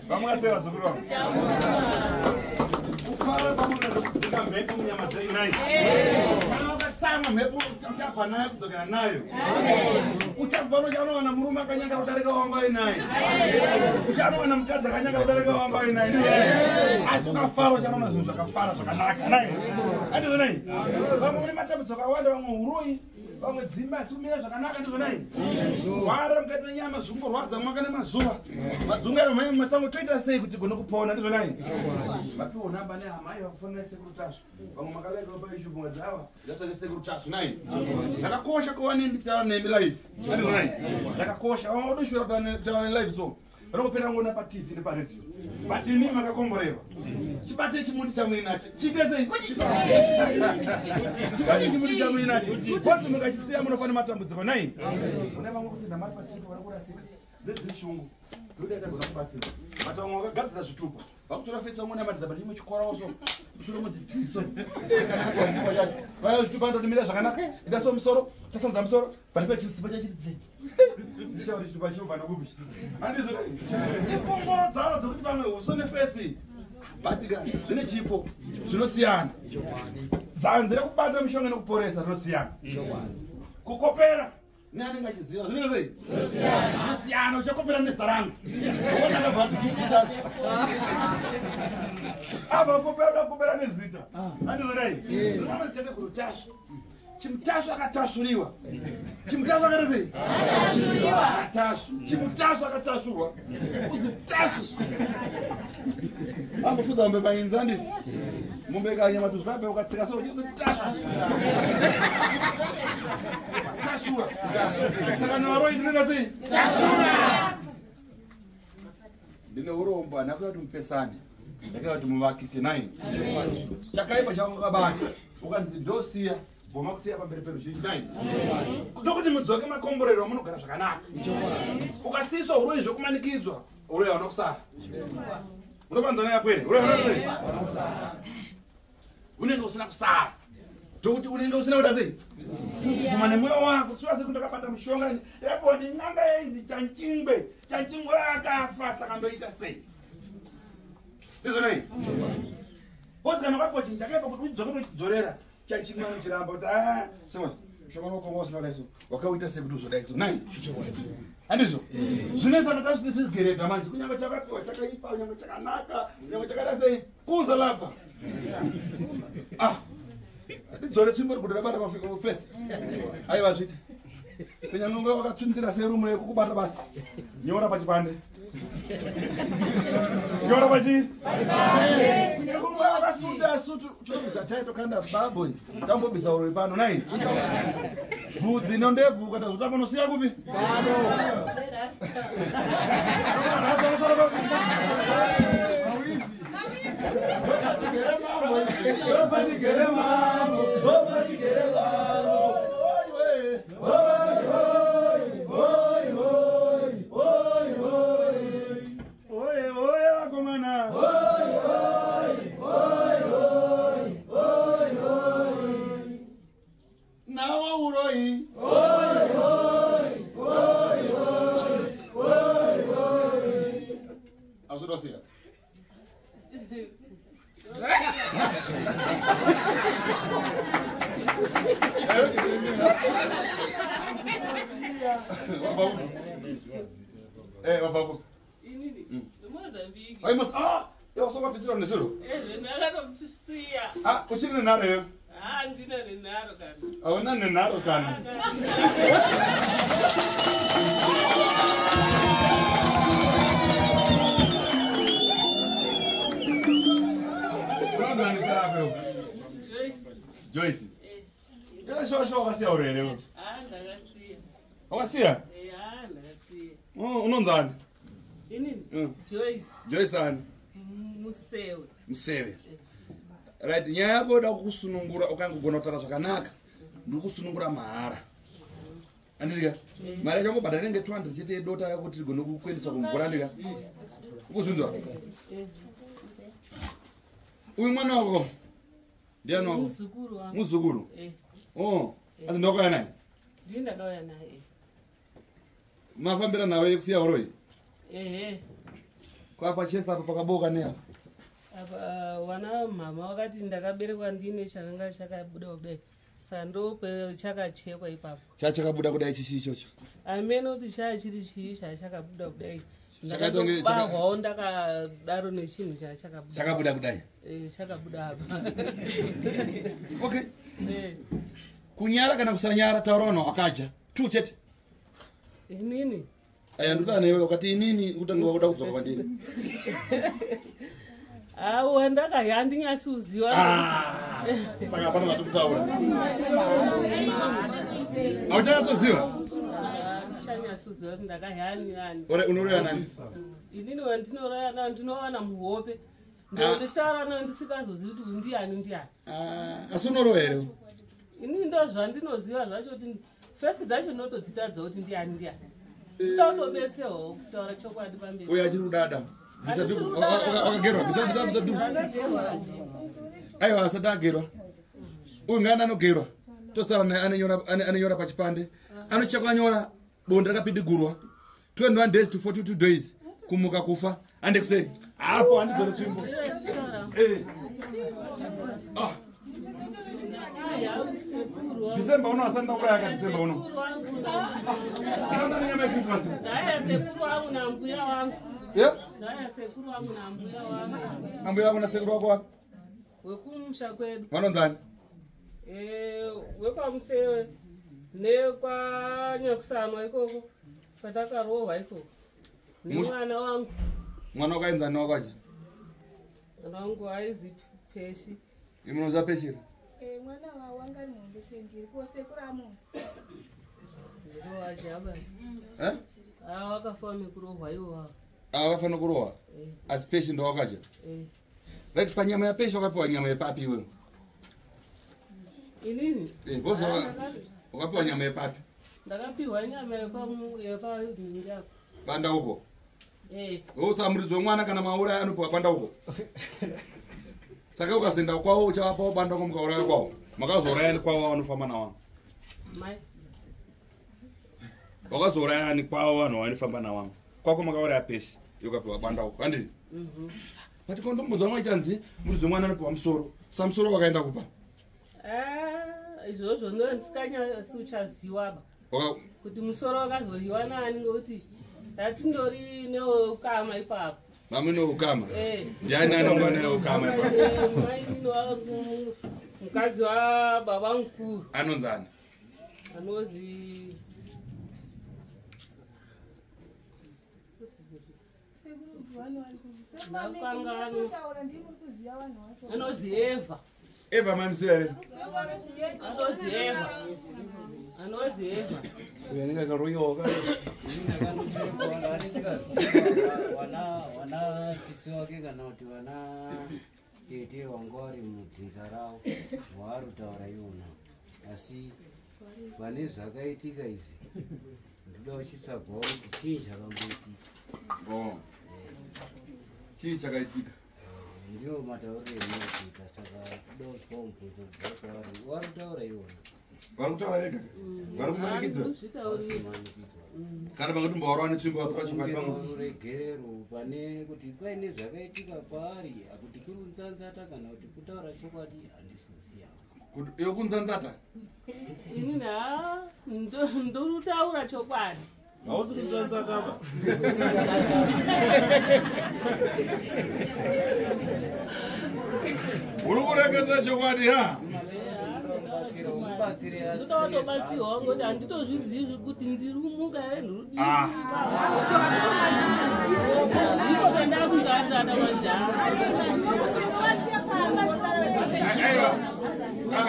Vamos a hacer azul. Ufala vamos a mepo mnyama zainai. Kana wakasama mepo mchapa nayo kutokana nayo. Uchavano jano wana muruma kanyanga utareka wamba inai. Jano wana mkaza kanyanga utareka wamba inai. Asuka faro jano na zuza kafara soka naka nai. Adi zonai. Vamos ni matabu soka wanda wangu urui. Vamos dzimba sumira zvakanaka ndizonai. Wara mukati nyama zumbo rwadza mwakane mazuva. Madzungano mai masango toita sei kuti gono kupona ndizonai. Vapiwo namba ne amai vakufanira sekuru tasu. Vamwe makaleka pa issue mwadzawa. Ndasane sekuru tasu nai. Zvakakosha kuva nenditaura nemi live. Ndizonai. Zvakakosha. Wadoshora taura live so. Vanokupera ngona pa TV ne pa radio. Batini makakomboreva. Chibate chimundi chamwe nacho. Chitese. Chibate chimundi chamwe nacho. Kwasi mukachisiya munofana matambudziko nai. Una vamwe kusina mari pasito vanokurasika. Dzedzishungu. Dzodata kuzakubatsira. Matamwa akagadzira zvitupa. Vakutora fesa mwana madza bati muchikora waso. Musoro mudzidziso. Vaya zvitupa ndonimira zvakanaka. Ndaso musoro. Tasanza musoro. Bali pa chitsipa chachitse. Ndishauri zvitupa chova nokubishi. Andizvo. Ifungo dzawo dzokuti vamwe usone fesi. Batika zvine chipo zvinosiyana. Zanze rekubata mushonga nekuporesa rinosiyana. Kukopera neanenge achiziva zvine sei? Zvinosiyana. Uchakopera nezaranga. Ava kopera ukakopera nezita. Andizodai. Zvinamachete kurutasva. Chimutasva akatashuriwa. Chimutasva akatase? Akatashuriwa. Chimutasva akatashurwa. Udzitasva. Ambofudza mombe painza ndisi. Mombe kanyama tuzvape ukatsika so udzitasva. Tashura. Saka nawaroi ndinoita sei? Tashura. Ndine urombo nakuti mupesane. Ndakati muvakike 9. Chakaipa chakabata. Ukanzi dosiya. Voma kusiya pamberi peruzhinji nai. Ndokuti mudzoke makomborero munogara zvakanaka. Ukasiiswa uroi zvokumanikidzwa, uroi hauna kusara. Unopanzwa naye kwere? Uroi hauna kusara. Unenge usina kusara. Ndokuti unenge usina kuda sei? Kuma nemwoyo wako sura sekunde akabata mushonga. Yapo ndinanga yenzi chanchingwe. Chanchingwe akafa saka ndoita sei? Ndizvo nei? Bosi kana kwapo chinchakaipa kuti udzoke kuchidzorera chachimwana chiramba kuti sema shokano kongo sina leso wakauita sekuti uzodaiso nai andizvo zvinesa notasigereda manje kunyanga chakapiwa chakaipa kunyanga chakanaka kunyanga chakada sei kuza lapa ndidzore tsvimbo kuti rabata mafesi aiwa zviti kunyanga unge wakatsvindira serumu yekukubata basi nyora pachipande nyora pachi kunyanga wakasunda sutu chobvisa taito kanda baboi tambobvisa uroi pano nai bvudzi nondebvu ukatazotamba nosiya kupi pano uchiri nenharo yo ndina nenharo kana hauna nenharo kana Joyce ela shosho wakasiya urere ndakasiya wakasiya ndakasiya unonzani inini Joyce ani Musewe right nyaya yako da kusunungura ukangogona kutaura zvakanaka ndiri kusunungura mahara andika mari yacho ngobhadha nenge 200 chete dota yako kuti tigone kuendesa kumvura andika ukuzvinzwa uyu mwana wako ndiani wako muzukuru asi ndakauya naye ndakauya naye mafambira nawe kusiya uroi kwapa chesta apa pakaboka neapo wana mama wakati ndakaberekwa ndine chakanga chakabuda kudai sandope chakachekwa ipapo chakabuda kudai chichi ichocho amene kuti chachiri chii chakabuda kudai ndakabarwawo ndakadaro nechinhu chakabuda kudai chakabuda apa okay kunyara kana kusanyara taura vanhu wakaja tu chete inini aya ndikutaa newe wakati inini utanga wakuda kudzoka kwandini handinyaso uziva saka hapana vatokutaura hauchanyatsoziva ndichanyasoziva kuti ndakahaniani unoroya nani inini wandinoroya nao ndinowana muhope ndondisara nao ndisikazozivi kuti ndiani asi unoroya here inini ndo zvandinoziva zvacho kuti fesi dzacho notodzitadza kuti ndiani ndinotobetsewo kutaura chokwadi pamberi uyo achiri kudada wakagerwa aiwa asati agerwa uyu ngaani anogerwa tosara naye anenyora pachipande anochakanyora bondo rakapidigurwa 21 days to 42 days kumuka kufa andekusei hapo handidzore tsvimbo December uno asanda uraya December uno ndanya Christmas sekuru wangu na mbuya wangu sekuru wangu na mbuya wangu ambuya wangu na sekuru wako wapi wekumusha kwedu vanonzani wekwamusewe nekwanyakusanwa ikoko kwatakarohwa ikoko nemwana wangu mwana wakaenzani wakaja mwana wangu aizi Peshi imunoza Peshi mwana wanga ari munhu kwendiri kosekuru amunhu wajaba wakafana kurohwa iwo wakafana kurohwa asi Peshi ndo wakaja right panyama ya Peshi wakapiwa nyama yepapi iwe inini bosi wakapiwa nyama yepapi ndakapiwa nyama yepa banda huko usamurizwe mwana kana maura anopiwa banda huko saka ukazenda kwawo uchawapawo banda huko mukauraya kwawo makazorayani kwawo vanofamba navanhu wakazorayani kwawo vanhu vanofamba navanhu kwako makauraya Peshi ukapiwa banda huko andini Kati kondo mudhama ichanzi muri mwana ari pamusoro. Samusoro wakaenda kupa. Izvozvo ndisikanya suchaziwa ba. Kuti musoro wakazoiwa nani ngoti tatindori neukama ipapo. Mami neukama. Ndiani anonga neukama ipapo. Mai mukadzi wababa mukuru. Anonzana. Anozi anozi Eva. Eva mamsere. Anozi Eva. Uyanika karoyoka. Wana sisi wake kana kuti wana tete wangwari mudzinza rawo warutaura iwona asi vane zvakaitika izvi ndoda uchitsvagwawo kuti chii chakamboitika. Chii chakaitika? Ndiwo matauriro enoitika saka toda kuzwa mubvunzo kubva kwavari warutaura iwona. Vari kutaura ega? Vari kumanikidzwa? Kana pangati mbaura netsvimbo watora chokwadi pamwe? Regerero pane kuti paine zvakaitika kwaari akuti kuri kunzanzata kana kuti kutaura chokwadi handisiziya. Kuti iyo kunzanzata? Inini ndorutaura chokwadi. Hausi kunzanzata ba? Uri kureketa chokwadi ha? Ndotobatsirwa ngoti handitozvizivi kuti ndiri kumuka here ndiri kudii. Ndiko pendakunzanzata majaha.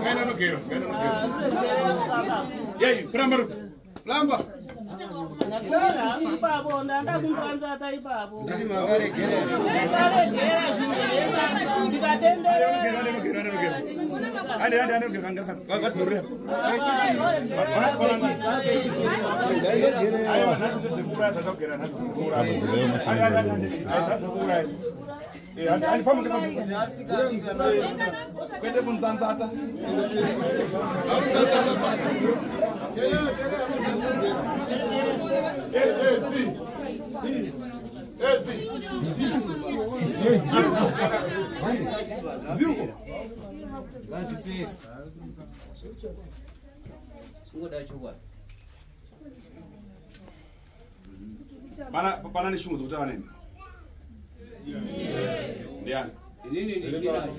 Kaenda nogero. Yei, Pramaru. Lamba. Nakwira ipapo ndanda kunzanzata ipapo. Nditi makaregerera. Ndikatendera. Pana neshungu dzokutaura neni. Ndiani? Inini ndinacho.